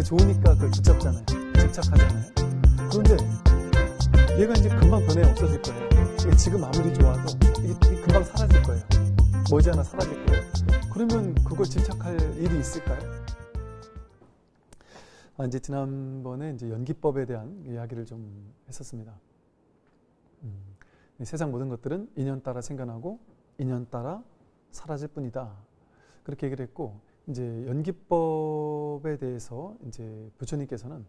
좋으니까 그걸 붙잡잖아요. 집착하잖아요. 그런데 얘가 이제 금방 변해 없어질 거예요. 이게 지금 아무리 좋아도 이게 금방 사라질 거예요. 머지않아 사라질 거예요. 그러면 그걸 집착할 일이 있을까요? 이제 지난번에 이제 연기법에 대한 이야기를 좀 했었습니다. 세상 모든 것들은 인연 따라 생겨나고 인연 따라 사라질 뿐이다. 그렇게 얘기를 했고, 이제 연기법에 대해서 이제 부처님께서는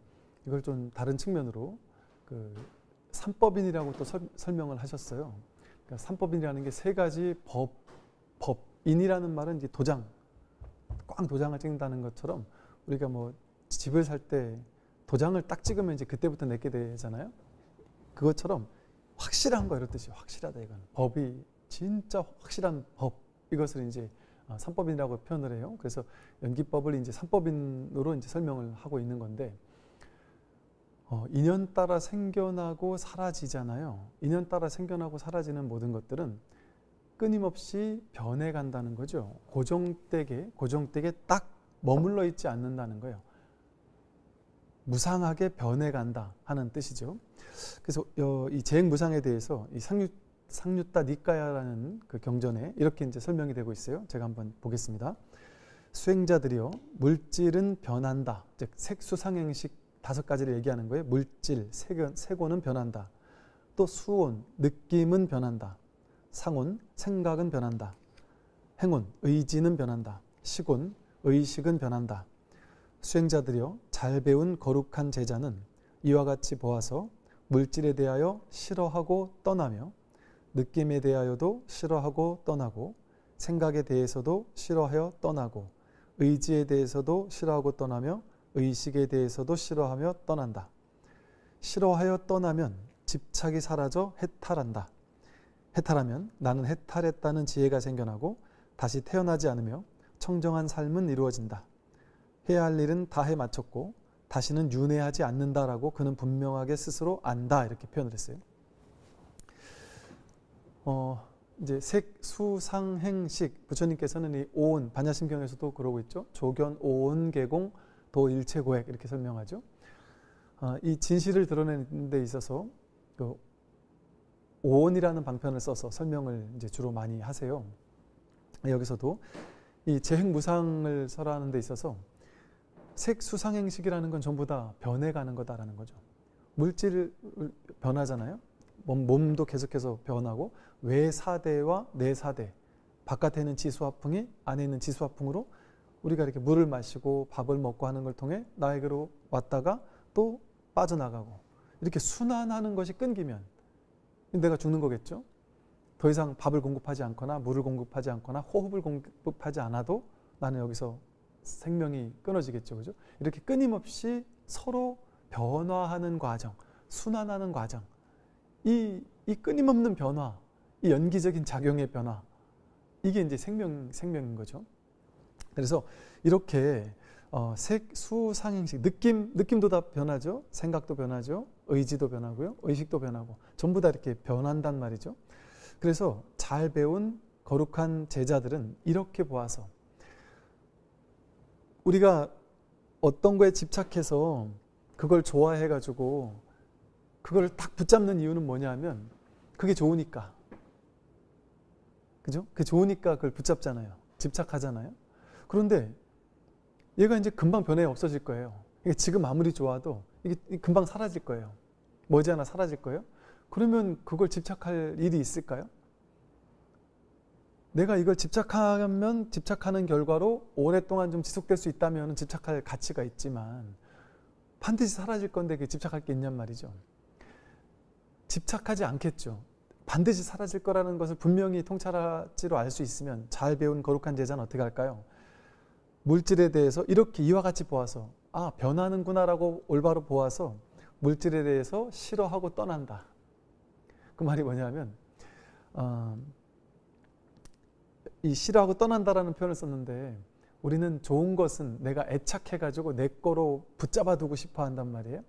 이걸 좀 다른 측면으로 그 삼법인이라고 또 설명을 하셨어요. 그러니까 삼법인이라는 게 세 가지 법인이라는 말은 이제 도장, 꽝 도장을 찍는다는 것처럼 우리가 뭐 집을 살 때 도장을 딱 찍으면 이제 그때부터 내게 되잖아요. 그것처럼 확실한 거 이런 뜻이에요. 확실하다 이건. 법이 진짜 확실한 법. 이것을 이제 삼법인이라고 표현을 해요. 그래서 연기법을 이제 삼법인으로 이제 설명을 하고 있는 건데, 인연 따라 생겨나고 사라지잖아요. 인연 따라 생겨나고 사라지는 모든 것들은 끊임없이 변해간다는 거죠. 고정되게 딱 머물러 있지 않는다는 거예요. 무상하게 변해간다 하는 뜻이죠. 그래서 이 재행무상에 대해서 이 상유타 니까야라는 그 경전에 이렇게 이제 설명이 되고 있어요. 제가 한번 보겠습니다. 수행자들이요, 물질은 변한다. 즉 색수상행식 5가지를 얘기하는 거예요. 물질, 색온은 변한다. 또 수온, 느낌은 변한다. 상온, 생각은 변한다. 행온, 의지는 변한다. 식온, 의식은 변한다. 수행자들이요, 잘 배운 거룩한 제자는 이와 같이 보아서 물질에 대하여 싫어하고 떠나며, 느낌에 대하여도 싫어하고 떠나고, 생각에 대해서도 싫어하여 떠나고, 의지에 대해서도 싫어하고 떠나며, 의식에 대해서도 싫어하며 떠난다. 싫어하여 떠나면 집착이 사라져 해탈한다. 해탈하면 나는 해탈했다는 지혜가 생겨나고 다시 태어나지 않으며 청정한 삶은 이루어진다. 해야 할 일은 다 해 마쳤고 다시는 윤회하지 않는다라고 그는 분명하게 스스로 안다. 이렇게 표현을 했어요. 이제 색수상행식, 부처님께서는 이 오온, 반야심경에서도 그러고 있죠. 조견 오온 계공 도 일체고액 이렇게 설명하죠. 이 진실을 드러내는 데 있어서 그 오온이라는 방편을 써서 설명을 이제 주로 많이 하세요. 여기서도 이 재행무상을 설하는 데 있어서 색수상행식이라는 건 전부 다 변해가는 거다라는 거죠. 물질 변하잖아요. 몸도 계속해서 변하고 외사대와 내사대, 바깥에 있는 지수화풍이 안에 있는 지수화풍으로 우리가 이렇게 물을 마시고 밥을 먹고 하는 걸 통해 나에게로 왔다가 또 빠져나가고, 이렇게 순환하는 것이 끊기면 내가 죽는 거겠죠. 더 이상 밥을 공급하지 않거나 물을 공급하지 않거나 호흡을 공급하지 않아도 나는 여기서 생명이 끊어지겠죠. 그죠? 이렇게 끊임없이 서로 변화하는 과정, 순환하는 과정, 이 끊임없는 변화, 이 연기적인 작용의 변화, 이게 이제 생명인 거죠. 그래서 이렇게 색수상행식, 느낌도 다 변하죠. 생각도 변하죠. 의지도 변하고요. 의식도 변하고 전부 다 이렇게 변한단 말이죠. 그래서 잘 배운 거룩한 제자들은 이렇게 보아서, 우리가 어떤 거에 집착해서 그걸 좋아해가지고 그걸 딱 붙잡는 이유는 뭐냐면 그게 좋으니까. 그죠? 그게 좋으니까 그걸 붙잡잖아요. 집착하잖아요. 그런데 얘가 이제 금방 변해 없어질 거예요. 이게 지금 아무리 좋아도 이게 금방 사라질 거예요. 머지않아 사라질 거예요. 그러면 그걸 집착할 일이 있을까요? 내가 이걸 집착하면 집착하는 결과로 오랫동안 좀 지속될 수 있다면 집착할 가치가 있지만 반드시 사라질 건데 그게 집착할 게 있냔 말이죠. 집착하지 않겠죠. 반드시 사라질 거라는 것을 분명히 통찰하지로 알 수 있으면 잘 배운 거룩한 제자는 어떻게 할까요? 물질에 대해서 이렇게 이와 같이 보아서 변하는구나라고 올바로 보아서 물질에 대해서 싫어하고 떠난다. 그 말이 뭐냐면 이 싫어하고 떠난다라는 표현을 썼는데, 우리는 좋은 것은 내가 애착해가지고 내 거로 붙잡아 두고 싶어 한단 말이에요.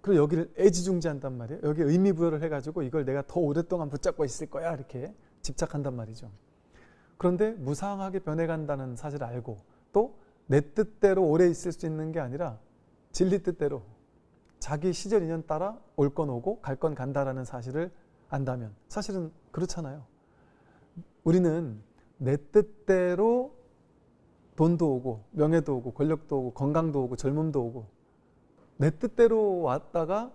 그리고 여기를 애지중지한단 말이에요. 여기 의미부여를 해가지고 이걸 내가 더 오랫동안 붙잡고 있을 거야 이렇게 집착한단 말이죠. 그런데 무상하게 변해간다는 사실을 알고 또 내 뜻대로 오래 있을 수 있는 게 아니라 진리 뜻대로 자기 시절 인연 따라 올 건 오고 갈 건 간다라는 사실을 안다면, 사실은 그렇잖아요. 우리는 내 뜻대로 돈도 오고 명예도 오고 권력도 오고 건강도 오고 젊음도 오고 내 뜻대로 왔다가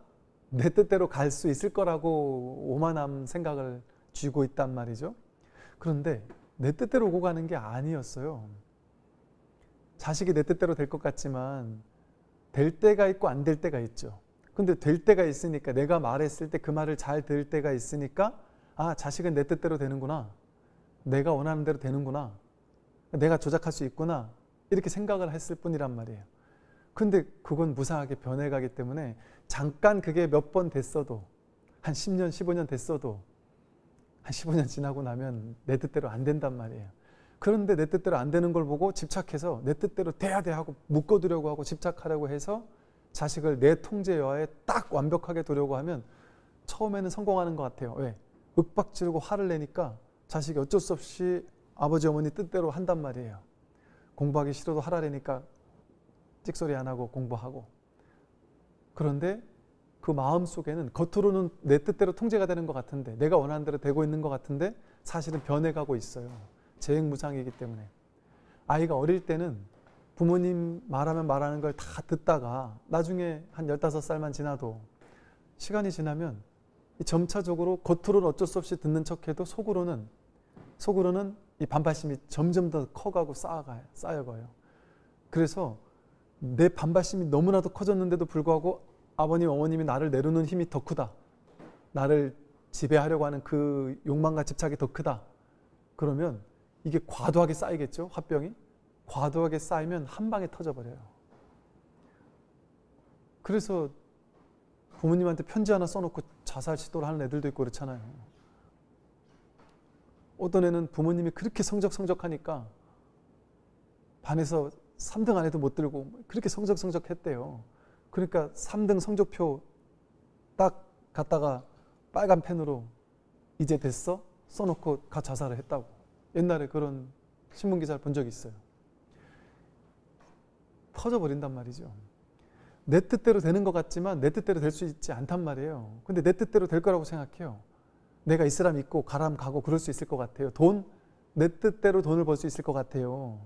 내 뜻대로 갈 수 있을 거라고 오만한 생각을 쥐고 있단 말이죠. 그런데 내 뜻대로 오고 가는 게 아니었어요. 자식이 내 뜻대로 될 것 같지만 될 때가 있고 안 될 때가 있죠. 근데 될 때가 있으니까, 내가 말했을 때 그 말을 잘 들을 때가 있으니까, 아, 자식은 내 뜻대로 되는구나, 내가 원하는 대로 되는구나, 내가 조작할 수 있구나, 이렇게 생각을 했을 뿐이란 말이에요. 근데 그건 무상하게 변해가기 때문에 잠깐 그게 몇 번 됐어도, 한 10년 15년 됐어도 한 15년 지나고 나면 내 뜻대로 안 된단 말이에요. 그런데 내 뜻대로 안 되는 걸 보고 집착해서 내 뜻대로 돼야 돼 하고 묶어두려고 하고 집착하려고 해서 자식을 내 통제여하에 딱 완벽하게 두려고 하면 처음에는 성공하는 것 같아요. 왜? 윽박지르고 화를 내니까 자식이 어쩔 수 없이 아버지 어머니 뜻대로 한단 말이에요. 공부하기 싫어도 하라니까 찍소리 안 하고 공부하고. 그런데 그 마음 속에는 겉으로는 내 뜻대로 통제가 되는 것 같은데, 내가 원하는 대로 되고 있는 것 같은데 사실은 변해가고 있어요. 재행무상이기 때문에. 아이가 어릴 때는 부모님 말하면 말하는 걸 다 듣다가 나중에 한 15살만 지나도, 시간이 지나면 점차적으로 겉으로는 어쩔 수 없이 듣는 척해도 속으로는 이 반발심이 점점 더 커가고 쌓여가요. 그래서 내 반발심이 너무나도 커졌는데도 불구하고 아버님 어머님이 나를 내려놓는 힘이 더 크다, 나를 지배하려고 하는 그 욕망과 집착이 더 크다, 그러면 이게 과도하게 쌓이겠죠. 화병이 과도하게 쌓이면 한 방에 터져버려요. 그래서 부모님한테 편지 하나 써놓고 자살 시도를 하는 애들도 있고 그렇잖아요. 어떤 애는 부모님이 그렇게 성적하니까 반에서 3등 안에도 못 들고 그렇게 성적했대요. 그러니까 3등 성적표 딱 갖다가 빨간 펜으로 이제 됐어? 써놓고 가 자살을 했다고. 옛날에 그런 신문기사를 본 적이 있어요. 터져버린단 말이죠. 내 뜻대로 되는 것 같지만 내 뜻대로 될 수 있지 않단 말이에요. 근데 내 뜻대로 될 거라고 생각해요. 내가 이 사람 있고 가람 가고 그럴 수 있을 것 같아요. 내 뜻대로 돈을 벌 수 있을 것 같아요.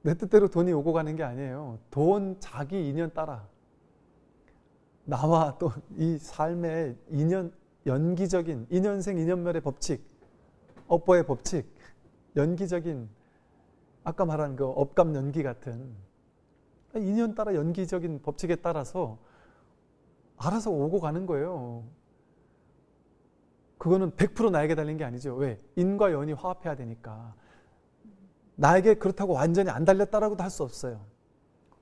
내 뜻대로 돈이 오고 가는 게 아니에요. 돈 자기 인연 따라. 나와 또 이 삶의 연기적인 인연생 인연멸의 법칙, 업보의 법칙, 연기적인 아까 말한 그 업감 연기 같은 인연 따라 연기적인 법칙에 따라서 알아서 오고 가는 거예요. 그거는 100% 나에게 달린 게 아니죠. 왜? 인과 연이 화합해야 되니까. 나에게 그렇다고 완전히 안 달렸다라고도 할 수 없어요.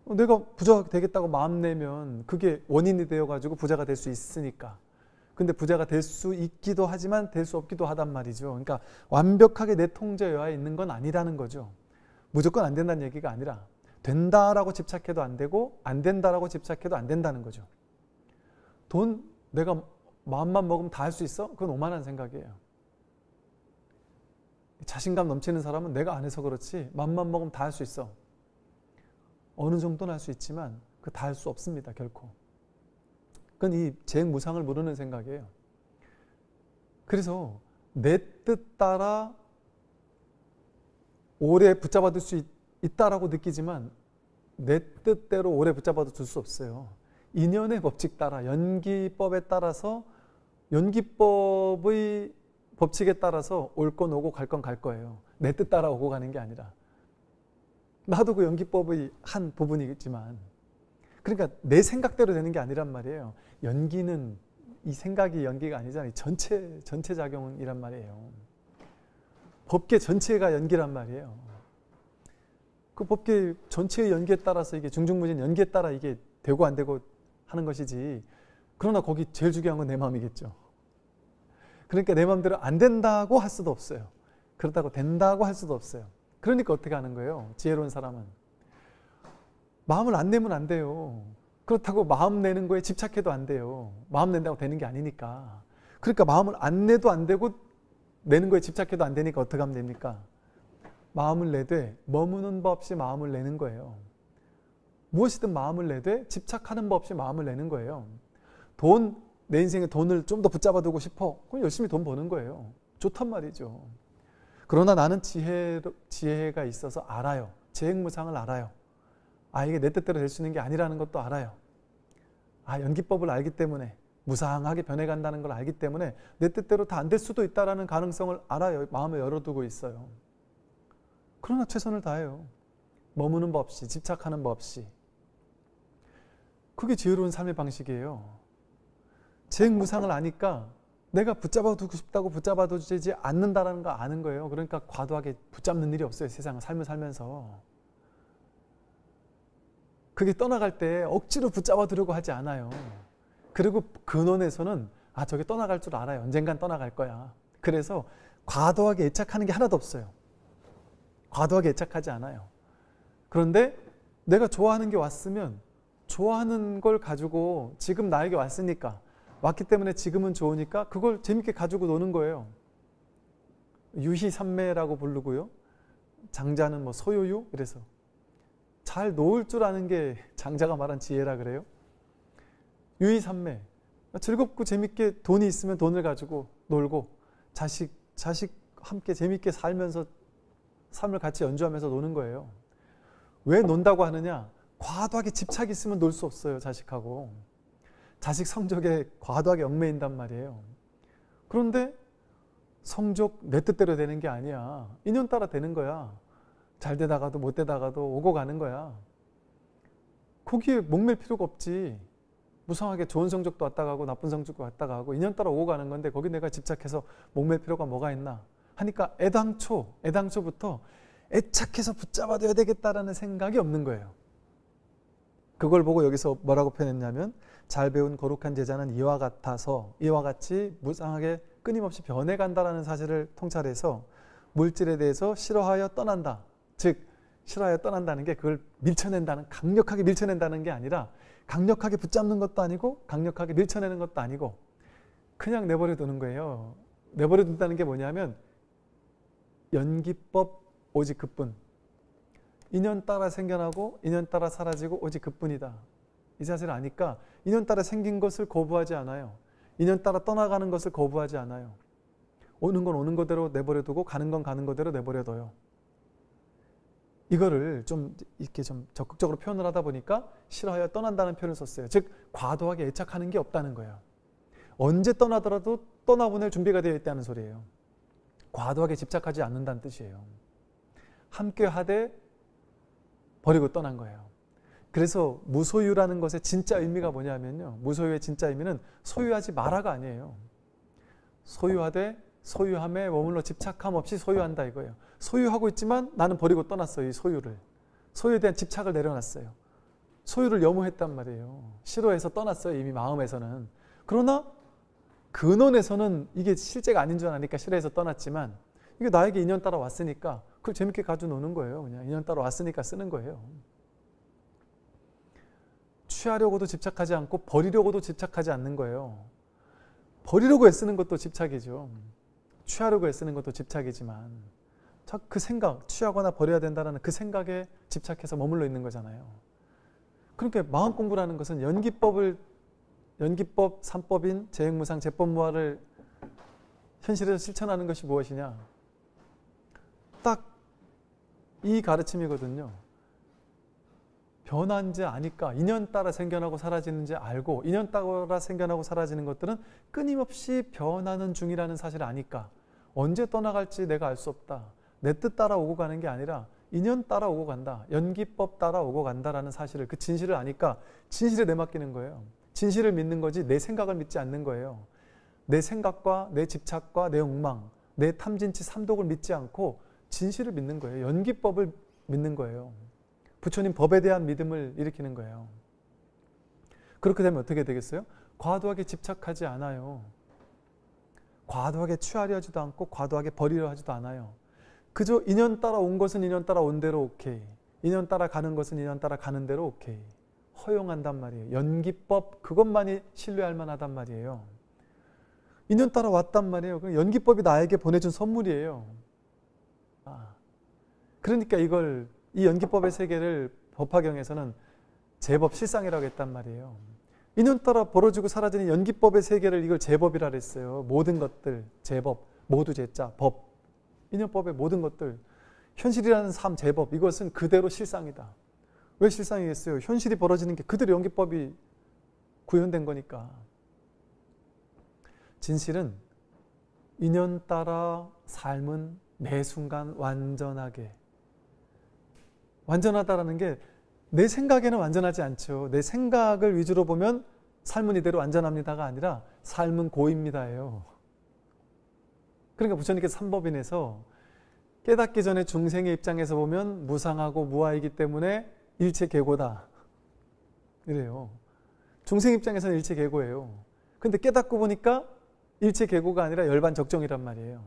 내가 부자가 되겠다고 마음 내면 그게 원인이 되어가지고 부자가 될 수 있으니까. 근데 부자가 될 수 있기도 하지만 될 수 없기도 하단 말이죠. 그러니까 완벽하게 내 통제여하에 있는 건 아니라는 거죠. 무조건 안 된다는 얘기가 아니라 된다라고 집착해도 안 되고 안 된다라고 집착해도 안 된다는 거죠. 돈 내가 마음만 먹으면 다 할 수 있어? 그건 오만한 생각이에요. 자신감 넘치는 사람은 내가 안 해서 그렇지 마음만 먹으면 다 할 수 있어. 어느 정도는 할 수 있지만 그 다 할 수 없습니다. 결코. 그건 이 재행무상을 모르는 생각이에요. 그래서 내 뜻 따라 오래 붙잡아둘 수 있다라고 느끼지만 내 뜻대로 오래 붙잡아둘 수 없어요. 인연의 법칙 따라, 연기법에 따라서, 연기법의 법칙에 따라서 올 건 오고 갈 건 갈 거예요. 내 뜻 따라 오고 가는 게 아니라. 나도 그 연기법의 한 부분이겠지만, 그러니까 내 생각대로 되는 게 아니란 말이에요. 연기는 이 생각이 연기가 아니잖아요. 전체 작용이란 말이에요. 법계 전체가 연기란 말이에요. 그 법계 전체의 연기에 따라서 이게 중중무진 연기에 따라 이게 되고 안 되고 하는 것이지. 그러나 거기 제일 중요한 건 내 마음이겠죠. 그러니까 내 마음대로 안 된다고 할 수도 없어요. 그렇다고 된다고 할 수도 없어요. 그러니까 어떻게 하는 거예요? 지혜로운 사람은. 마음을 안 내면 안 돼요. 그렇다고 마음 내는 거에 집착해도 안 돼요. 마음 낸다고 되는 게 아니니까. 그러니까 마음을 안 내도 안 되고 내는 거에 집착해도 안 되니까 어떻게 하면 됩니까? 마음을 내되 머무는 법 없이 마음을 내는 거예요. 무엇이든 마음을 내되 집착하는 법 없이 마음을 내는 거예요. 내 인생에 돈을 좀 더 붙잡아 두고 싶어. 그럼 열심히 돈 버는 거예요. 좋단 말이죠. 그러나 나는 지혜가 있어서 알아요. 재행무상을 알아요. 이게 내 뜻대로 될 수 있는 게 아니라는 것도 알아요. 연기법을 알기 때문에 무상하게 변해간다는 걸 알기 때문에 내 뜻대로 다 안 될 수도 있다는 가능성을 알아요. 마음을 열어두고 있어요. 그러나 최선을 다해요. 머무는 법 없이, 집착하는 법 없이. 그게 지혜로운 삶의 방식이에요. 재행무상을 아니까 내가 붙잡아두고 싶다고 붙잡아두지 않는다는 거 아는 거예요. 그러니까 과도하게 붙잡는 일이 없어요. 세상을 삶을 살면서. 그게 떠나갈 때 억지로 붙잡아두려고 하지 않아요. 그리고 근원에서는 저게 떠나갈 줄 알아요. 언젠간 떠나갈 거야. 그래서 과도하게 애착하는 게 하나도 없어요. 과도하게 애착하지 않아요. 그런데 내가 좋아하는 게 왔으면 좋아하는 걸 가지고 지금 나에게 왔기 때문에 지금은 좋으니까 그걸 재밌게 가지고 노는 거예요. 유희산매라고 부르고요. 장자는 소요유? 그래서 잘 놓을 줄 아는 게 장자가 말한 지혜라 그래요. 유희산매. 즐겁고 재밌게 돈이 있으면 돈을 가지고 놀고 자식 함께 재밌게 살면서 삶을 같이 연주하면서 노는 거예요. 왜 논다고 하느냐? 과도하게 집착이 있으면 놀 수 없어요. 자식하고. 자식 성적에 과도하게 얽매인단 말이에요. 그런데 성적 내 뜻대로 되는 게 아니야. 인연 따라 되는 거야. 잘 되다가도 못 되다가도 오고 가는 거야. 거기에 목맬 필요가 없지. 무상하게 좋은 성적도 왔다 가고 나쁜 성적도 왔다 가고 인연 따라 오고 가는 건데 거기 내가 집착해서 목맬 필요가 뭐가 있나 하니까 애당초부터 애착해서 붙잡아둬야 되겠다라는 생각이 없는 거예요. 그걸 보고 여기서 뭐라고 표현했냐면 잘 배운 거룩한 제자는 이와 같이 무상하게 끊임없이 변해간다라는 사실을 통찰해서 물질에 대해서 싫어하여 떠난다. 즉 싫어하여 떠난다는 게 그걸 강력하게 밀쳐낸다는 게 아니라 강력하게 붙잡는 것도 아니고 강력하게 밀쳐내는 것도 아니고 그냥 내버려 두는 거예요. 내버려 둔다는 게 뭐냐면 연기법 오직 그뿐. 인연 따라 생겨나고 인연 따라 사라지고 오직 그뿐이다. 이 사실을 아니까 인연 따라 생긴 것을 거부하지 않아요. 인연 따라 떠나가는 것을 거부하지 않아요. 오는 건 오는 거대로 내버려 두고 가는 건 가는 거대로 내버려 둬요. 이거를 이렇게 좀 적극적으로 표현을 하다 보니까 싫어하여 떠난다는 표현을 썼어요. 즉 과도하게 애착하는 게 없다는 거예요. 언제 떠나더라도 떠나보낼 준비가 되어 있다는 소리예요. 과도하게 집착하지 않는다는 뜻이에요. 함께 하되 버리고 떠난 거예요. 그래서 무소유라는 것의 진짜 의미가 뭐냐면요. 무소유의 진짜 의미는 소유하지 마라가 아니에요. 소유하되 소유함에 머물러 집착함 없이 소유한다 이거예요. 소유하고 있지만 나는 버리고 떠났어요. 이 소유를. 소유에 대한 집착을 내려놨어요. 소유를 염호했단 말이에요. 싫어해서 떠났어요. 이미 마음에서는. 그러나 근원에서는 이게 실제가 아닌 줄 아니까 싫어해서 떠났지만 이게 나에게 인연 따라 왔으니까 그걸 재밌게 가지고 노는 거예요. 그냥 인연 따라 왔으니까 쓰는 거예요. 취하려고도 집착하지 않고 버리려고도 집착하지 않는 거예요. 버리려고 애쓰는 것도 집착이죠. 취하려고 애쓰는 것도 집착이지만 그 생각, 취하거나 버려야 된다는 그 생각에 집착해서 머물러 있는 거잖아요. 그러니까 마음 공부라는 것은 연기법, 삼법인 재행무상, 제법무화를 현실에서 실천하는 것이 무엇이냐? 딱 이 가르침이거든요. 변한지 아니까 인연 따라 생겨나고 사라지는지 알고 인연 따라 생겨나고 사라지는 것들은 끊임없이 변하는 중이라는 사실을 아니까 언제 떠나갈지 내가 알 수 없다. 내 뜻 따라 오고 가는 게 아니라 인연 따라 오고 간다. 연기법 따라 오고 간다라는 사실을 그 진실을 아니까 진실에 내맡기는 거예요. 진실을 믿는 거지 내 생각을 믿지 않는 거예요. 내 생각과 내 집착과 내 욕망, 내 탐진치 삼독을 믿지 않고 진실을 믿는 거예요. 연기법을 믿는 거예요. 부처님 법에 대한 믿음을 일으키는 거예요. 그렇게 되면 어떻게 되겠어요? 과도하게 집착하지 않아요. 과도하게 취하려 하지도 않고 과도하게 버리려 하지도 않아요. 그저 인연 따라 온 것은 인연 따라 온 대로 오케이. 인연 따라 가는 것은 인연 따라 가는 대로 오케이. 허용한단 말이에요. 연기법 그것만이 신뢰할 만하단 말이에요. 인연 따라 왔단 말이에요. 연기법이 나에게 보내준 선물이에요. 그러니까 이 연기법의 세계를 법화경에서는 제법 실상이라고 했단 말이에요. 인연 따라 벌어지고 사라지는 연기법의 세계를 이걸 제법이라 그랬어요. 모든 것들, 제법, 모두 제자, 법. 인연법의 모든 것들, 현실이라는 삶, 제법, 이것은 그대로 실상이다. 왜 실상이겠어요? 현실이 벌어지는 게 그대로 연기법이 구현된 거니까. 진실은 인연 따라 삶은 매 순간 완전하게. 완전하다라는 게 내 생각에는 완전하지 않죠. 내 생각을 위주로 보면 삶은 이대로 완전합니다가 아니라 삶은 고입니다예요. 그러니까 부처님께서 삼법인에서 깨닫기 전에 중생의 입장에서 보면 무상하고 무아이기 때문에 일체계고다. 이래요. 중생 입장에서는 일체계고예요. 근데 깨닫고 보니까 일체계고가 아니라 열반적정이란 말이에요.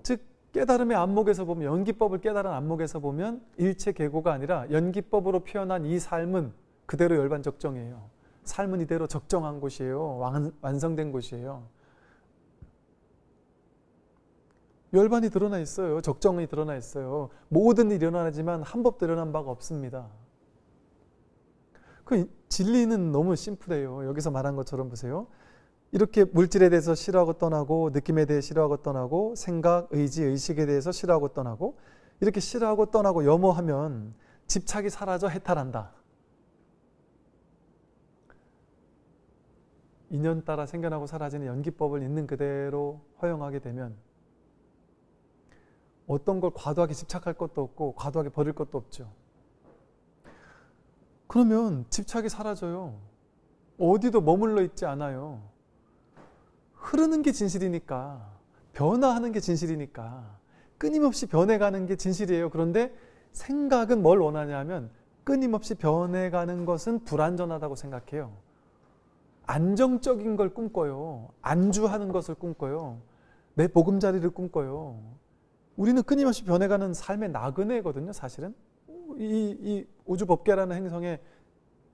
즉 깨달음의 안목에서 보면, 연기법을 깨달은 안목에서 보면 일체계고가 아니라 연기법으로 표현한 이 삶은 그대로 열반적정이에요. 삶은 이대로 적정한 곳이에요. 완성된 곳이에요. 열반이 드러나 있어요. 적정이 드러나 있어요. 모든 일이 일어나지만 한 법도 일어난 바가 없습니다. 그 진리는 너무 심플해요. 여기서 말한 것처럼 보세요. 이렇게 물질에 대해서 싫어하고 떠나고, 느낌에 대해 싫어하고 떠나고, 생각, 의지, 의식에 대해서 싫어하고 떠나고, 이렇게 싫어하고 떠나고 염호하면 집착이 사라져 해탈한다. 인연 따라 생겨나고 사라지는 연기법을 있는 그대로 허용하게 되면 어떤 걸 과도하게 집착할 것도 없고 과도하게 버릴 것도 없죠. 그러면 집착이 사라져요. 어디도 머물러 있지 않아요. 흐르는 게 진실이니까, 변화하는 게 진실이니까, 끊임없이 변해가는 게 진실이에요. 그런데 생각은 뭘 원하냐면 끊임없이 변해가는 것은 불안전하다고 생각해요. 안정적인 걸 꿈꿔요. 안주하는 것을 꿈꿔요. 내 보금자리를 꿈꿔요. 우리는 끊임없이 변해가는 삶의 나그네거든요. 사실은 이 우주법계라는 행성의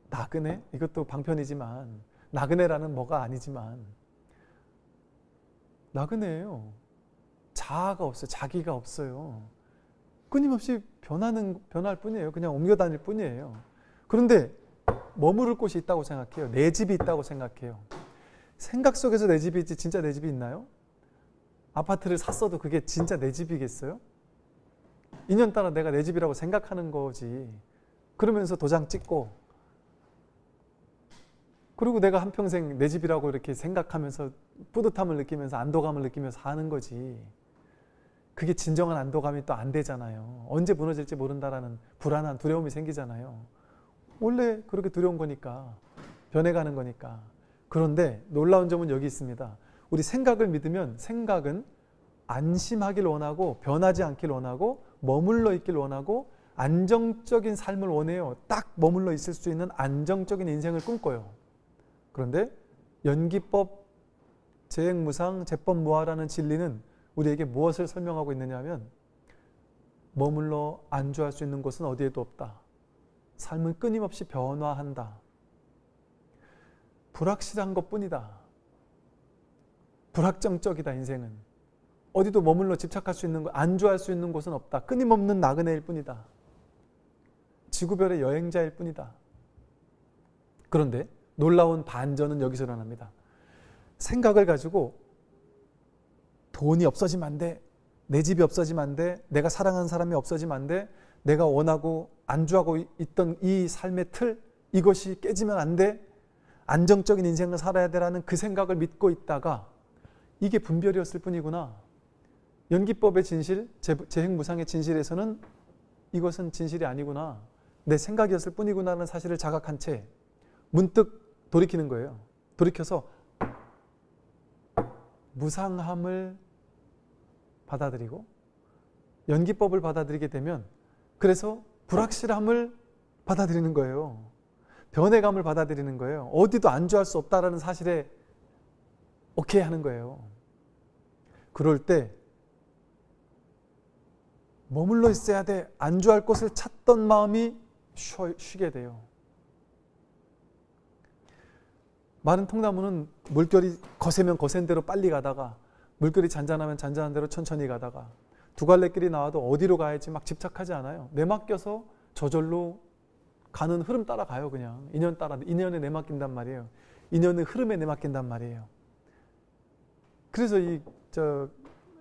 나그네, 이것도 방편이지만 나그네라는 뭐가 아니지만 나그네예요. 자아가 없어요. 자기가 없어요. 끊임없이 변할 뿐이에요. 그냥 옮겨 다닐 뿐이에요. 그런데 머무를 곳이 있다고 생각해요. 내 집이 있다고 생각해요. 생각 속에서 내 집이 있지 진짜 내 집이 있나요? 아파트를 샀어도 그게 진짜 내 집이겠어요? 인연 따라 내가 내 집이라고 생각하는 거지. 그러면서 도장 찍고, 그리고 내가 한평생 내 집이라고 이렇게 생각하면서 뿌듯함을 느끼면서 안도감을 느끼면서 사는 거지. 그게 진정한 안도감이 또 안 되잖아요. 언제 무너질지 모른다라는 불안한 두려움이 생기잖아요. 원래 그렇게 두려운 거니까, 변해가는 거니까. 그런데 놀라운 점은 여기 있습니다. 우리 생각을 믿으면 생각은 안심하길 원하고, 변하지 않길 원하고, 머물러 있길 원하고, 안정적인 삶을 원해요. 딱 머물러 있을 수 있는 안정적인 인생을 꿈꿔요. 그런데 연기법, 재행무상, 재법무화라는 진리는 우리에게 무엇을 설명하고 있느냐 하면, 머물러 안주할 수 있는 곳은 어디에도 없다. 삶은 끊임없이 변화한다. 불확실한 것뿐이다. 불확정적이다. 인생은 어디도 머물러 집착할 수 있는 것, 안주할 수 있는 곳은 없다. 끊임없는 나그네일 뿐이다. 지구별의 여행자일 뿐이다. 그런데 놀라운 반전은 여기서 일어납니다. 생각을 가지고 돈이 없어지면 안 돼, 내 집이 없어지면 안 돼, 내가 사랑하는 사람이 없어지면 안 돼, 내가 원하고 안주하고 있던 이 삶의 틀, 이것이 깨지면 안 돼, 안정적인 인생을 살아야 되라는 그 생각을 믿고 있다가 이게 분별이었을 뿐이구나. 연기법의 진실, 재행무상의 진실에서는 이것은 진실이 아니구나, 내 생각이었을 뿐이구나라는 사실을 자각한 채 문득 돌이키는 거예요. 돌이켜서 무상함을 받아들이고 연기법을 받아들이게 되면, 그래서 불확실함을 받아들이는 거예요. 변해감을 받아들이는 거예요. 어디도 안주할 수 없다라는 사실에 오케이 하는 거예요. 그럴 때 머물러 있어야 돼, 안주할 곳을 찾던 마음이 쉬게 돼요. 마른 통나무는 물결이 거세면 거센 대로 빨리 가다가, 물결이 잔잔하면 잔잔한 대로 천천히 가다가, 두 갈래 길이 나와도 어디로 가야지 막 집착하지 않아요. 내맡겨서 저절로 가는 흐름 따라가요. 그냥 인연에 내맡긴단 말이에요. 인연의 흐름에 내맡긴단 말이에요. 그래서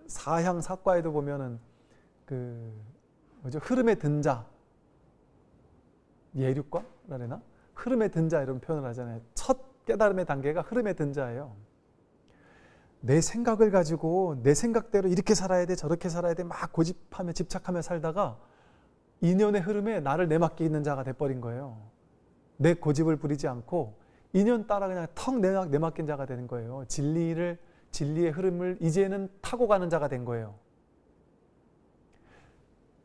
사향 사과에도 보면은 흐름에 든 자, 예류과라 그러나? 흐름에 든 자 이런 표현을 하잖아요. 첫 깨달음의 단계가 흐름에 든 자예요. 내 생각을 가지고 내 생각대로 이렇게 살아야 돼 저렇게 살아야 돼 막 고집하며 집착하며 살다가 인연의 흐름에 나를 내맡기는 자가 돼버린 거예요. 내 고집을 부리지 않고 인연 따라 그냥 턱 내맡긴 자가 되는 거예요. 진리의 흐름을 이제는 타고 가는 자가 된 거예요.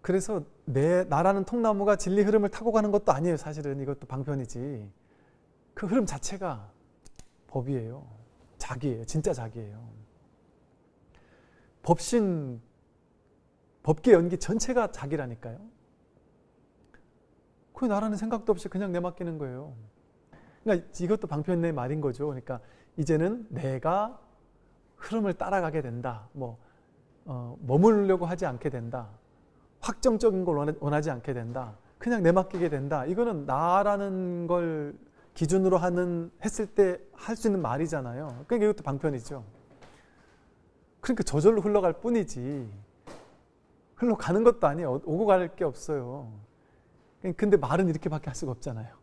그래서 나라는 통나무가 진리 흐름을 타고 가는 것도 아니에요. 사실은 이것도 방편이지. 그 흐름 자체가 법이에요. 자기예요. 진짜 자기예요. 법신, 법계 연기 전체가 자기라니까요. 그 나라는 생각도 없이 그냥 내맡기는 거예요. 그러니까 이것도 방편의 말인 거죠. 그러니까 이제는 내가 흐름을 따라가게 된다. 머무르려고 하지 않게 된다. 확정적인 걸 원하지 않게 된다. 그냥 내맡기게 된다. 이거는 나라는 걸 기준으로 했을 때 할 수 있는 말이잖아요. 그러니까 이것도 방편이죠. 그러니까 저절로 흘러갈 뿐이지. 흘러가는 것도 아니에요. 오고 갈 게 없어요. 근데 말은 이렇게밖에 할 수가 없잖아요.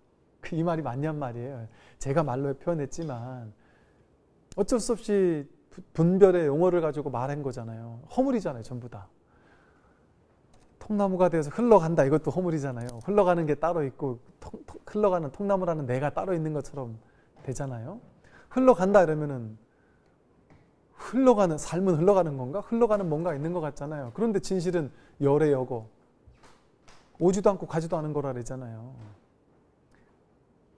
이 말이 맞냔 말이에요. 제가 말로 표현했지만 어쩔 수 없이 분별의 용어를 가지고 말한 거잖아요. 허물이잖아요. 전부 다. 통나무가 되어서 흘러간다. 이것도 허물이잖아요. 흘러가는 게 따로 있고 흘러가는 통나무라는 내가 따로 있는 것처럼 되잖아요. 흘러간다 이러면은 삶은 흘러가는 건가? 흘러가는 뭔가 있는 것 같잖아요. 그런데 진실은 열애여고 오지도 않고 가지도 않은 거라 그러잖아요.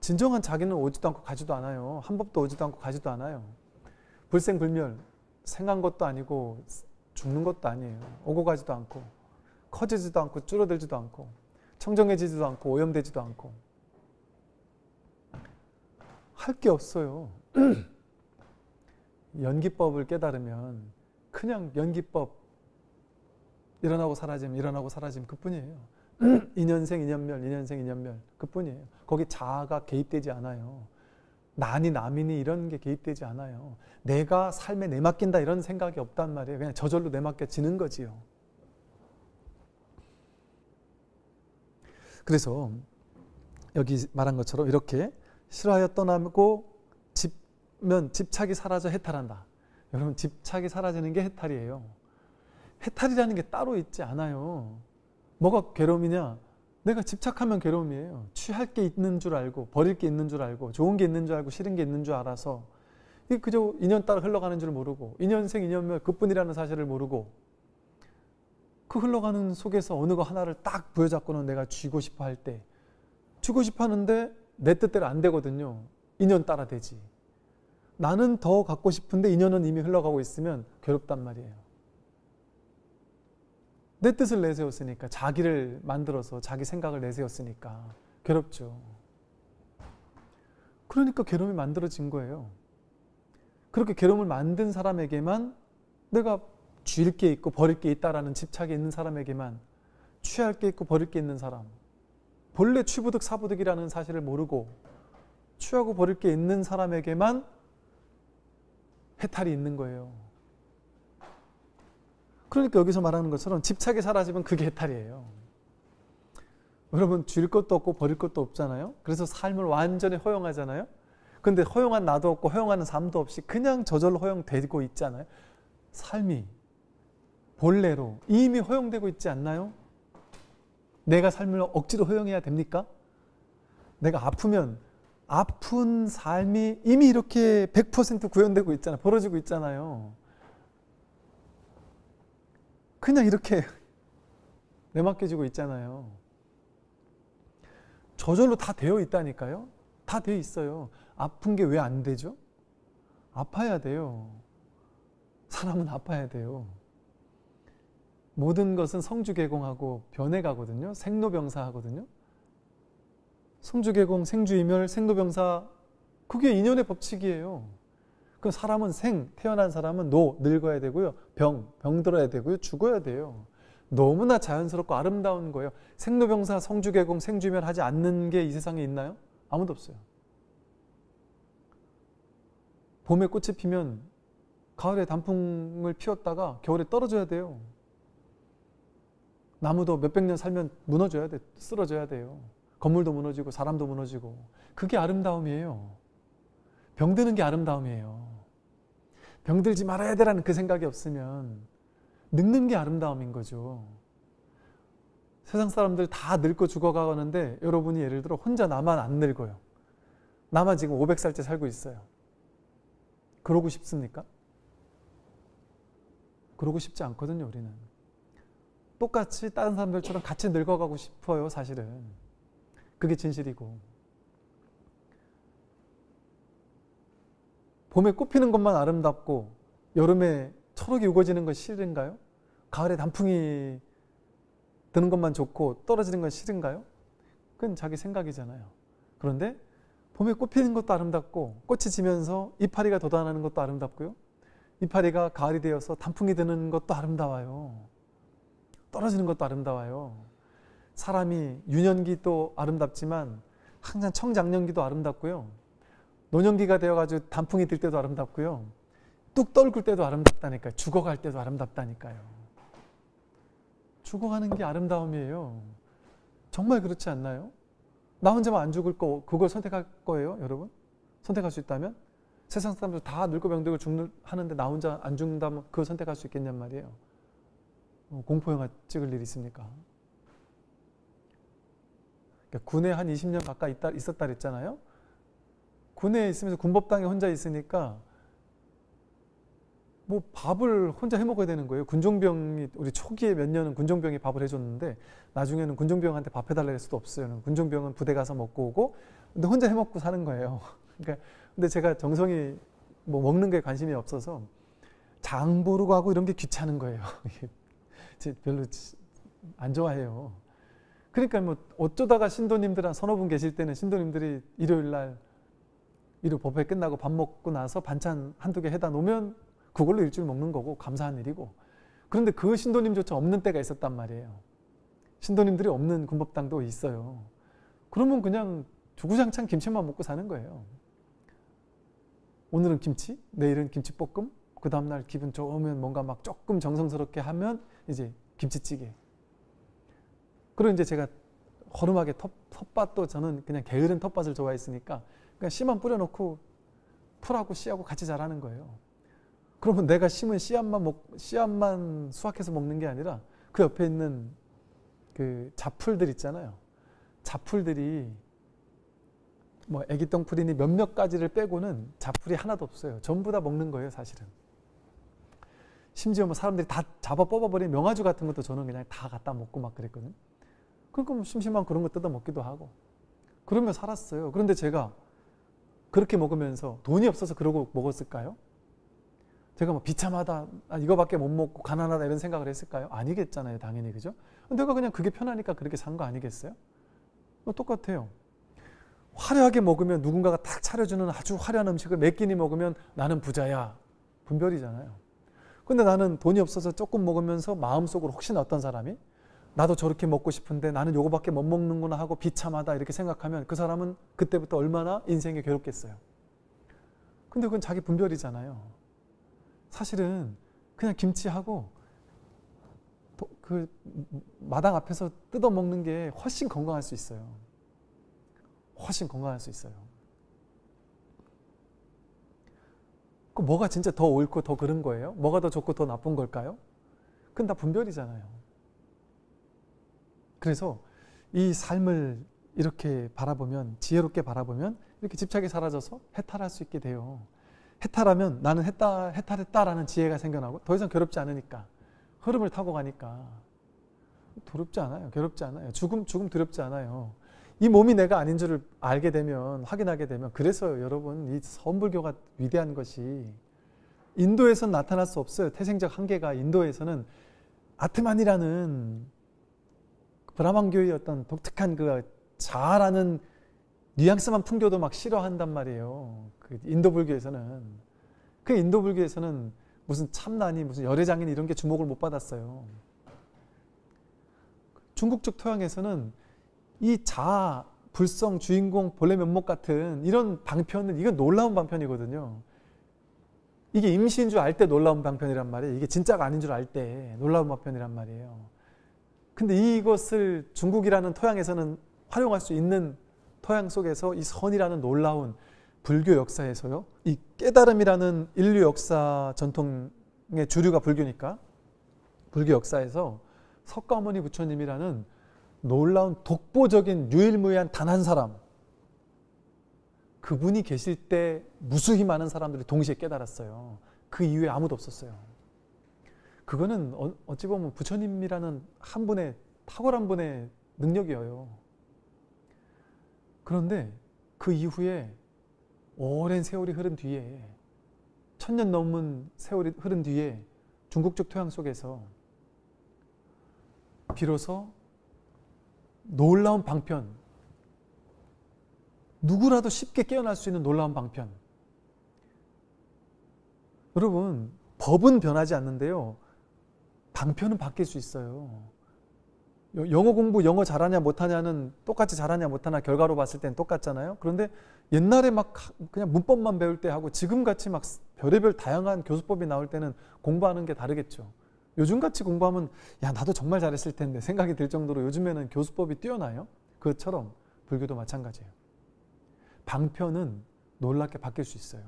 진정한 자기는 오지도 않고 가지도 않아요. 한 법도 오지도 않고 가지도 않아요. 불생불멸, 생한 것도 아니고 죽는 것도 아니에요. 오고 가지도 않고 커지지도 않고 줄어들지도 않고 청정해지지도 않고 오염되지도 않고 할 게 없어요. 연기법을 깨달으면 그냥 연기법 일어나고 사라짐 그뿐이에요. 인연생 인연멸 그뿐이에요. 거기 자아가 개입되지 않아요. 나니 남이니 이런 게 개입되지 않아요. 내가 삶에 내맡긴다 이런 생각이 없단 말이에요. 그냥 저절로 내맡겨지는 거지요. 그래서 여기 말한 것처럼 이렇게 싫어하여 떠나고 집착이 사라져 해탈한다. 여러분 집착이 사라지는 게 해탈이에요. 해탈이라는 게 따로 있지 않아요. 뭐가 괴로움이냐? 내가 집착하면 괴로움이에요. 취할 게 있는 줄 알고 버릴 게 있는 줄 알고 좋은 게 있는 줄 알고 싫은 게 있는 줄 알아서 이게 그저 인연 따라 흘러가는 줄 모르고 인연생 인연멸 그뿐이라는 사실을 모르고 그 흘러가는 속에서 어느 거 하나를 딱 부여잡고는 내가 쥐고 싶어 할 때 쥐고 싶어 하는데 내 뜻대로 안 되거든요. 인연 따라 되지. 나는 더 갖고 싶은데 인연은 이미 흘러가고 있으면 괴롭단 말이에요. 내 뜻을 내세웠으니까 자기를 만들어서 자기 생각을 내세웠으니까 괴롭죠. 그러니까 괴로움이 만들어진 거예요. 그렇게 괴로움을 만든 사람에게만 내가 쥘 게 있고 버릴 게 있다라는 집착이 있는 사람에게만 취할 게 있고 버릴 게 있는 사람 본래 취부득 사부득이라는 사실을 모르고 취하고 버릴 게 있는 사람에게만 해탈이 있는 거예요. 그러니까 여기서 말하는 것처럼 집착이 사라지면 그게 해탈이에요. 여러분 줄 것도 없고 버릴 것도 없잖아요. 그래서 삶을 완전히 허용하잖아요. 근데 허용한 나도 없고 허용하는 삶도 없이 그냥 저절로 허용되고 있잖아요. 삶이 본래로 이미 허용되고 있지 않나요? 내가 삶을 억지로 허용해야 됩니까? 내가 아프면 아픈 삶이 이미 이렇게 100% 구현되고 있잖아요. 벌어지고 있잖아요. 그냥 이렇게 내맡겨지고 있잖아요. 저절로 다 되어 있다니까요. 다 되어 있어요. 아픈 게 왜 안 되죠? 아파야 돼요. 사람은 아파야 돼요. 모든 것은 성주개공하고 변해가거든요. 생로병사하거든요. 성주개공, 생주이멸, 생로병사 그게 인연의 법칙이에요. 그 사람은 태어난 사람은 늙어야 되고요. 병들어야 되고요. 죽어야 돼요. 너무나 자연스럽고 아름다운 거예요. 생로병사, 성주개공, 생주멸하지 않는 게 이 세상에 있나요? 아무도 없어요. 봄에 꽃이 피면 가을에 단풍을 피웠다가 겨울에 떨어져야 돼요. 나무도 몇백 년 살면 무너져야 돼, 쓰러져야 돼요. 건물도 무너지고 사람도 무너지고. 그게 아름다움이에요. 병드는 게 아름다움이에요. 병들지 말아야 되라는 그 생각이 없으면 늙는 게 아름다움인 거죠. 세상 사람들 다 늙고 죽어가는데 여러분이 예를 들어 혼자 나만 안 늙어요. 나만 지금 500살째 살고 있어요. 그러고 싶습니까? 그러고 싶지 않거든요, 우리는. 똑같이 다른 사람들처럼 같이 늙어가고 싶어요, 사실은. 그게 진실이고. 봄에 꽃피는 것만 아름답고 여름에 초록이 우거지는 건 싫은가요? 가을에 단풍이 드는 것만 좋고 떨어지는 건 싫은가요? 그건 자기 생각이잖아요. 그런데 봄에 꽃피는 것도 아름답고 꽃이 지면서 이파리가 돋아나는 것도 아름답고요. 이파리가 가을이 되어서 단풍이 드는 것도 아름다워요. 떨어지는 것도 아름다워요. 사람이 유년기도 아름답지만 항상 청장년기도 아름답고요. 노년기가 되어가지고 단풍이 들 때도 아름답고요. 뚝 떨굴 때도 아름답다니까요. 죽어갈 때도 아름답다니까요. 죽어가는 게 아름다움이에요. 정말 그렇지 않나요? 나 혼자만 안 죽을 거 그걸 선택할 거예요, 여러분? 선택할 수 있다면? 세상 사람들 다 늙고 병들고 하는데 나 혼자 안 죽는다면 그걸 선택할 수 있겠냔 말이에요. 공포영화 찍을 일이 있습니까? 그러니까 군에 한 20년 가까이 있었다 그랬잖아요. 군에 있으면서 군법당에 혼자 있으니까 뭐 밥을 혼자 해 먹어야 되는 거예요. 군종병이 우리 초기에 몇 년은 군종병이 밥을 해줬는데 나중에는 군종병한테 밥 해달라 할 수도 없어요. 군종병은 부대 가서 먹고 오고 근데 혼자 해 먹고 사는 거예요. 그러니까 근데 제가 정성이 뭐 먹는 게 관심이 없어서 장 보르고 하고 이런 게 귀찮은 거예요. 별로 안 좋아해요. 그러니까 뭐 어쩌다가 신도님들 한 서너 분 계실 때는 신도님들이 일요일 법회 끝나고 밥 먹고 나서 반찬 한두 개 해다 놓으면 그걸로 일주일 먹는 거고 감사한 일이고. 그런데 그 신도님조차 없는 때가 있었단 말이에요. 신도님들이 없는 군법당도 있어요. 그러면 그냥 주구장창 김치만 먹고 사는 거예요. 오늘은 김치, 내일은 김치볶음, 그 다음날 기분 좋으면 뭔가 막 조금 정성스럽게 하면 이제 김치찌개. 그리고 이제 제가 허름하게 텃밭도 저는 그냥 게으른 텃밭을 좋아했으니까 그냥 씨만 뿌려놓고 풀하고 씨하고 같이 자라는 거예요. 그러면 내가 심은 씨앗만 수확해서 먹는 게 아니라 그 옆에 있는 그 잡풀들 있잖아요. 잡풀들이 뭐 애기똥풀이니 몇몇 가지를 빼고는 잡풀이 하나도 없어요. 전부 다 먹는 거예요, 사실은. 심지어 뭐 사람들이 다 잡아 뽑아버린 명아주 같은 것도 저는 그냥 다 갖다 먹고 막 그랬거든요. 그러니까 뭐 심심한 그런 거 뜯어 먹기도 하고. 그러면 살았어요. 그런데 제가 그렇게 먹으면서 돈이 없어서 그러고 먹었을까요? 제가 뭐 비참하다, 이거밖에 못 먹고 가난하다 이런 생각을 했을까요? 아니겠잖아요, 당연히. 그죠? 내가 그냥 그게 편하니까 그렇게 산 거 아니겠어요? 똑같아요. 화려하게 먹으면 누군가가 탁 차려주는 아주 화려한 음식을 몇 끼니 먹으면 나는 부자야. 분별이잖아요. 근데 나는 돈이 없어서 조금 먹으면서 마음속으로 혹시나 어떤 사람이 나도 저렇게 먹고 싶은데 나는 요거밖에 못 먹는구나 하고 비참하다 이렇게 생각하면 그 사람은 그때부터 얼마나 인생이 괴롭겠어요. 근데 그건 자기 분별이잖아요. 사실은 그냥 김치하고 그 마당 앞에서 뜯어 먹는 게 훨씬 건강할 수 있어요. 훨씬 건강할 수 있어요. 그 뭐가 진짜 더 옳고 더 그른 거예요? 뭐가 더 좋고 더 나쁜 걸까요? 그건 다 분별이잖아요. 그래서 이 삶을 이렇게 바라보면, 지혜롭게 바라보면 이렇게 집착이 사라져서 해탈할 수 있게 돼요. 해탈하면 나는 해탈했다라는 지혜가 생겨나고 더 이상 괴롭지 않으니까, 흐름을 타고 가니까 두렵지 않아요. 괴롭지 않아요. 죽음 두렵지 않아요. 이 몸이 내가 아닌 줄을 알게 되면, 확인하게 되면, 그래서 여러분 이 서원불교가 위대한 것이 인도에서는 나타날 수 없어요. 태생적 한계가. 인도에서는 아트만이라는 브라만교의 어떤 독특한 그 자아라는 뉘앙스만 풍겨도 막 싫어한단 말이에요. 그 인도 불교에서는. 그 인도 불교에서는 무슨 참나니 무슨 열애장인 이런 게 주목을 못 받았어요. 중국적 토양에서는 이 자아, 불성, 주인공, 본래 면목 같은 이런 방편은 이건 놀라운 방편이거든요. 이게 임시인 줄 알 때 놀라운 방편이란 말이에요. 이게 진짜가 아닌 줄 알 때 놀라운 방편이란 말이에요. 근데 이것을 중국이라는 토양에서는 활용할 수 있는 토양 속에서 이 선이라는 놀라운 불교 역사에서요. 이 깨달음이라는 인류 역사 전통의 주류가 불교니까 불교 역사에서 석가모니 부처님이라는 놀라운 독보적인 유일무이한 단 한 사람, 그분이 계실 때 무수히 많은 사람들이 동시에 깨달았어요. 그 이후에 아무도 없었어요. 그거는 어찌 보면 부처님이라는 한 분의 탁월한 분의 능력이에요. 그런데 그 이후에 오랜 세월이 흐른 뒤에 1000년 넘은 세월이 흐른 뒤에 중국적 토양 속에서 비로소 놀라운 방편, 누구라도 쉽게 깨어날 수 있는 놀라운 방편. 여러분, 법은 변하지 않는데요. 방편은 바뀔 수 있어요. 영어 공부, 영어 잘하냐 못하냐는 똑같이 잘하냐 못하냐 결과로 봤을 땐 똑같잖아요. 그런데 옛날에 막 그냥 문법만 배울 때 하고 지금같이 막 별의별 다양한 교수법이 나올 때는 공부하는 게 다르겠죠. 요즘같이 공부하면 야 나도 정말 잘했을 텐데 생각이 들 정도로 요즘에는 교수법이 뛰어나요. 그것처럼 불교도 마찬가지예요. 방편은 놀랍게 바뀔 수 있어요.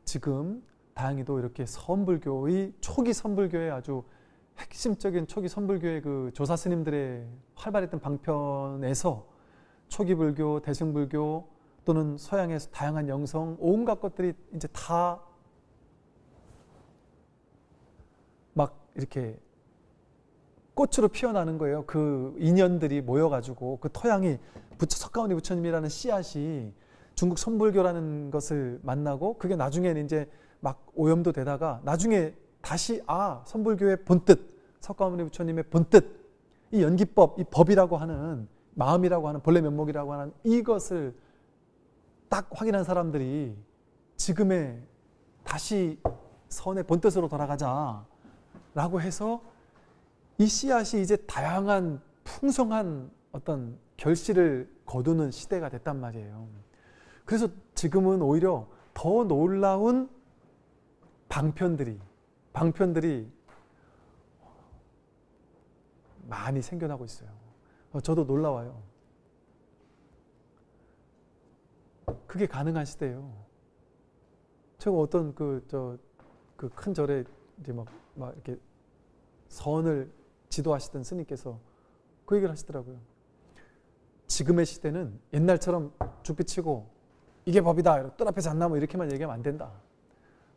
지금 다행히도 이렇게 선불교의 초기 선불교의 아주 핵심적인 초기 선불교의 그 조사 스님들의 활발했던 방편에서 초기 불교, 대승불교 또는 서양의 다양한 영성 온갖 것들이 이제 다 막 이렇게 꽃으로 피어나는 거예요. 그 인연들이 모여가지고 그 토양이 석가모니 부처님이라는 씨앗이 중국 선불교라는 것을 만나고 그게 나중에는 이제 막 오염도 되다가 나중에 다시 선불교의 본뜻, 석가모니 부처님의 본뜻, 이 연기법, 이 법이라고 하는 마음이라고 하는 본래 면목이라고 하는 이것을 딱 확인한 사람들이 지금의 다시 선의 본뜻으로 돌아가자라고 해서 이 씨앗이 이제 다양한 풍성한 어떤 결실을 거두는 시대가 됐단 말이에요. 그래서 지금은 오히려 더 놀라운 방편들이 많이 생겨나고 있어요. 저도 놀라워요. 그게 가능한 시대예요. 제가 어떤 그 큰 절에 이제 막 이렇게 선을 지도하시던 스님께서 그 얘기를 하시더라고요. 지금의 시대는 옛날처럼 죽비치고 이게 법이다, 뜰 앞에서 안 나면 이렇게만 얘기하면 안 된다.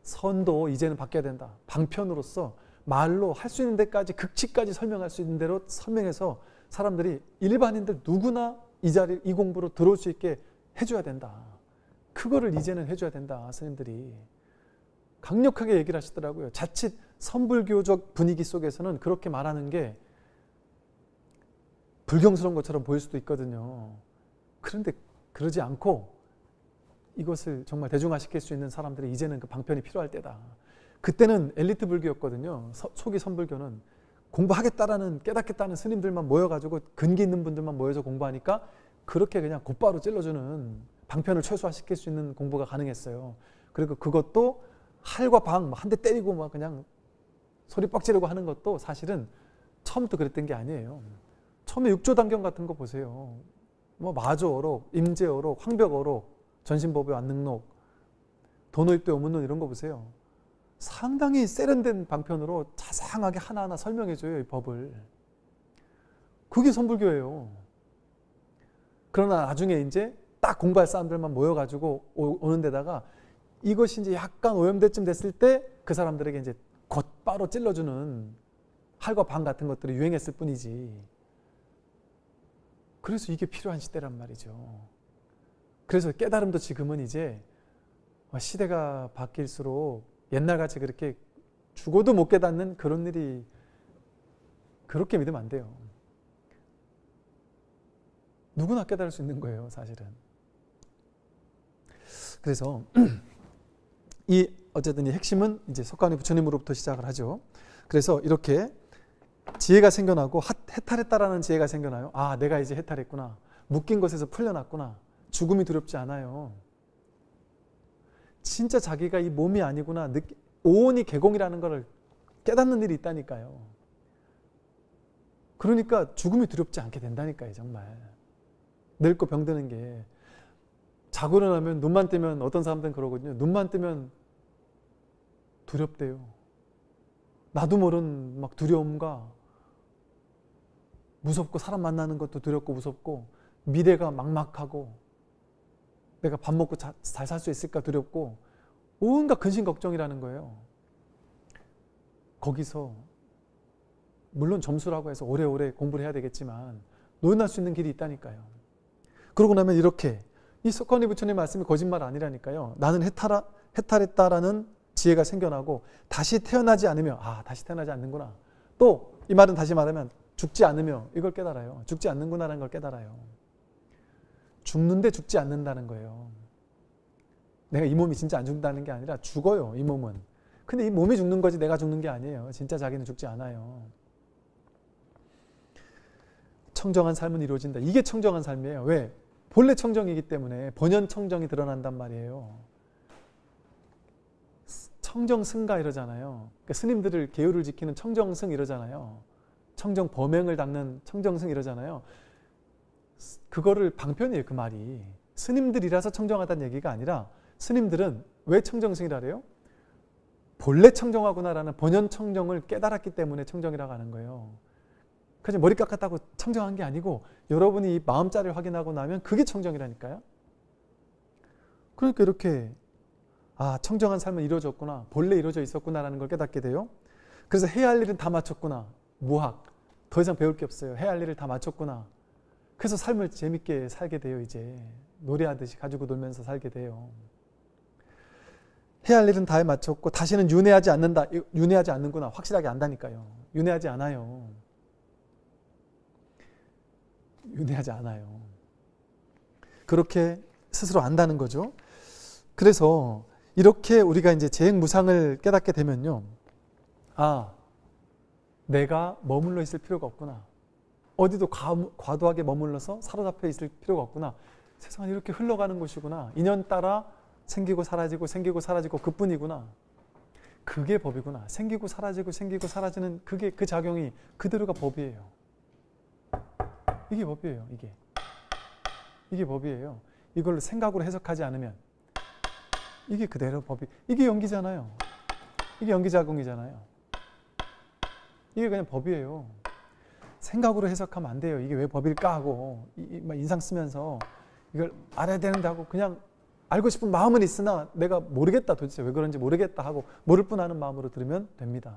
선도 이제는 바뀌어야 된다. 방편으로서 말로 할 수 있는 데까지 극치까지 설명할 수 있는 대로 설명해서 사람들이 일반인들 누구나 이 자리 이 공부로 들어올 수 있게 해줘야 된다. 그거를 이제는 해줘야 된다. 스님들이 강력하게 얘기를 하시더라고요. 자칫 선불교적 분위기 속에서는 그렇게 말하는 게 불경스러운 것처럼 보일 수도 있거든요. 그런데 그러지 않고 이것을 정말 대중화시킬 수 있는 사람들이 이제는 그 방편이 필요할 때다. 그때는 엘리트 불교였거든요. 초기 선불교는 공부하겠다라는 깨닫겠다는 스님들만 모여가지고 근기 있는 분들만 모여서 공부하니까 그렇게 그냥 곧바로 찔러주는 방편을 최소화시킬 수 있는 공부가 가능했어요. 그리고 그것도 할과 방 한 대 때리고 막 그냥 소리 뻑 지르고 하는 것도 사실은 처음부터 그랬던 게 아니에요. 처음에 육조단경 같은 거 보세요. 뭐 마조어록, 임제어록, 황벽어록, 전신법의 완능록, 도노입대 오문론 이런 거 보세요. 상당히 세련된 방편으로 자상하게 하나하나 설명해줘요, 이 법을. 그게 선불교예요. 그러나 나중에 이제 딱 공부할 사람들만 모여가지고 오는 데다가 이것이 이제 약간 오염될쯤 됐을 때 그 사람들에게 이제 곧바로 찔러주는 할과 방 같은 것들이 유행했을 뿐이지. 그래서 이게 필요한 시대란 말이죠. 그래서 깨달음도 지금은 이제 시대가 바뀔수록 옛날같이 그렇게 죽어도 못 깨닫는 그런 일이 그렇게 믿으면 안 돼요. 누구나 깨달을 수 있는 거예요, 사실은. 그래서 어쨌든 이 핵심은 이제 석가모니 부처님으로부터 시작을 하죠. 그래서 이렇게 지혜가 생겨나고 해탈했다라는 지혜가 생겨나요. 아, 내가 이제 해탈했구나. 묶인 것에서 풀려났구나. 죽음이 두렵지 않아요. 진짜 자기가 이 몸이 아니구나. 오온이 개공이라는 것을 깨닫는 일이 있다니까요. 그러니까 죽음이 두렵지 않게 된다니까요. 정말. 늙고 병드는 게. 자고 일어나면 눈만 뜨면 어떤 사람들은 그러거든요. 눈만 뜨면 두렵대요. 나도 모르는 막 두려움과 무섭고 사람 만나는 것도 두렵고 무섭고 미래가 막막하고 내가 밥 먹고 잘 살 수 있을까 두렵고 온갖 근심 걱정이라는 거예요. 거기서 물론 점수라고 해서 오래오래 공부를 해야 되겠지만 노인할 수 있는 길이 있다니까요. 그러고 나면 이렇게 이 석건이 부처님 말씀이 거짓말 아니라니까요. 나는 해탈했다라는 지혜가 생겨나고 다시 태어나지 않으며 다시 태어나지 않는구나. 또 이 말은 다시 말하면 죽지 않으며 이걸 깨달아요. 죽지 않는구나라는 걸 깨달아요. 죽는데 죽지 않는다는 거예요. 내가 이 몸이 진짜 안 죽는다는 게 아니라 죽어요. 이 몸은. 근데 이 몸이 죽는 거지 내가 죽는 게 아니에요. 진짜 자기는 죽지 않아요. 청정한 삶은 이루어진다. 이게 청정한 삶이에요. 왜? 본래 청정이기 때문에 본연 청정이 드러난단 말이에요. 청정승가 이러잖아요. 그러니까 스님들을 계율을 지키는 청정승 이러잖아요. 청정 범행을 닦는 청정승 이러잖아요. 그거를 방편이에요. 그 말이. 스님들이라서 청정하다는 얘기가 아니라 스님들은 왜 청정승이라 그래요? 본래 청정하구나라는 본연 청정을 깨달았기 때문에 청정이라고 하는 거예요. 그래서 머리 깎았다고 청정한 게 아니고 여러분이 이 마음자리를 확인하고 나면 그게 청정이라니까요. 그러니까 이렇게 청정한 삶은 이루어졌구나. 본래 이루어져 있었구나라는 걸 깨닫게 돼요. 그래서 해야 할 일은 다 마쳤구나. 무학. 더 이상 배울 게 없어요. 해야 할 일을 다 마쳤구나. 그래서 삶을 재밌게 살게 돼요. 이제 노래하듯이 가지고 놀면서 살게 돼요. 해야 할 일은 다 마쳤고 다시는 윤회하지 않는다. 윤회하지 않는구나. 확실하게 안다니까요. 윤회하지 않아요. 윤회하지 않아요. 그렇게 스스로 안다는 거죠. 그래서 이렇게 우리가 이제 재행무상을 깨닫게 되면요. 내가 머물러 있을 필요가 없구나. 어디도 과도하게 머물러서 사로잡혀 있을 필요가 없구나. 세상은 이렇게 흘러가는 곳이구나. 인연 따라 생기고 사라지고 그뿐이구나. 그게 법이구나. 생기고 사라지는 그게 그 작용이 그대로가 법이에요. 이게 법이에요. 이게 법이에요. 이걸 생각으로 해석하지 않으면 이게 그대로 법이. 이게 연기잖아요. 이게 연기작용이잖아요. 이게 그냥 법이에요. 생각으로 해석하면 안 돼요. 이게 왜 법일까 하고 막 인상 쓰면서 이걸 알아야 되는데 하고 그냥 알고 싶은 마음은 있으나 내가 모르겠다. 도대체 왜 그런지 모르겠다 하고 모를 뿐 아는 마음으로 들으면 됩니다.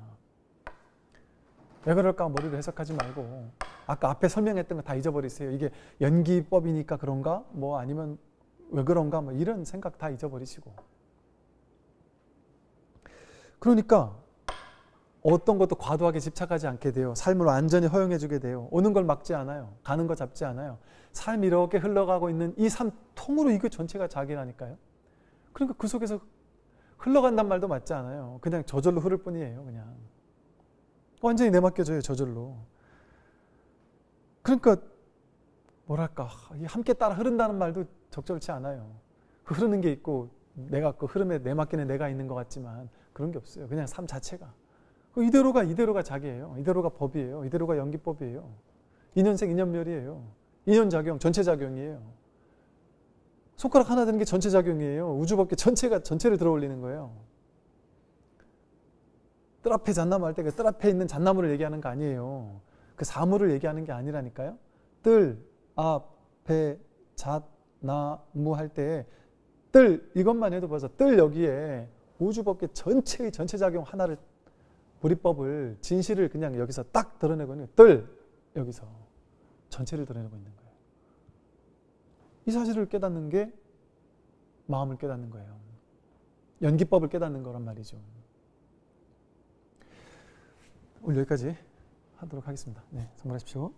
왜 그럴까 머리로 해석하지 말고 아까 앞에 설명했던 거 다 잊어버리세요. 이게 연기법이니까 그런가? 뭐 아니면 왜 그런가? 뭐 이런 생각 다 잊어버리시고. 그러니까 어떤 것도 과도하게 집착하지 않게 돼요. 삶을 완전히 허용해주게 돼요. 오는 걸 막지 않아요. 가는 거 잡지 않아요. 삶이 이렇게 흘러가고 있는 이 삶 통으로 이거 전체가 자기라니까요. 그러니까 그 속에서 흘러간단 말도 맞지 않아요. 그냥 저절로 흐를 뿐이에요. 그냥 완전히 내맡겨져요. 저절로. 그러니까 뭐랄까 함께 따라 흐른다는 말도 적절치 않아요. 그 흐르는 게 있고 내가 그 흐름에 내맡기는 내가 있는 것 같지만 그런 게 없어요. 그냥 삶 자체가. 이대로가 자기예요. 이대로가 법이에요. 이대로가 연기법이에요. 인연생 인연멸이에요. 인연작용, 전체작용이에요. 손가락 하나 되는 게 전체작용이에요. 우주법계 전체를 들어올리는 거예요. 뜰 앞에 잣나무 할 때 그 뜰 앞에 있는 잣나무를 얘기하는 거 아니에요. 그 사물을 얘기하는 게 아니라니까요. 뜰 앞에 잣나무 할 때 뜰 이것만 해도 벌써 뜰 여기에 우주법계 전체의 전체작용 하나를 우리법을 진실을 그냥 여기서 딱 드러내고 있는 거예요. 뜰 여기서 전체를 드러내고 있는 거예요. 이 사실을 깨닫는 게 마음을 깨닫는 거예요. 연기법을 깨닫는 거란 말이죠. 오늘 여기까지 하도록 하겠습니다. 네, 성불하십시오.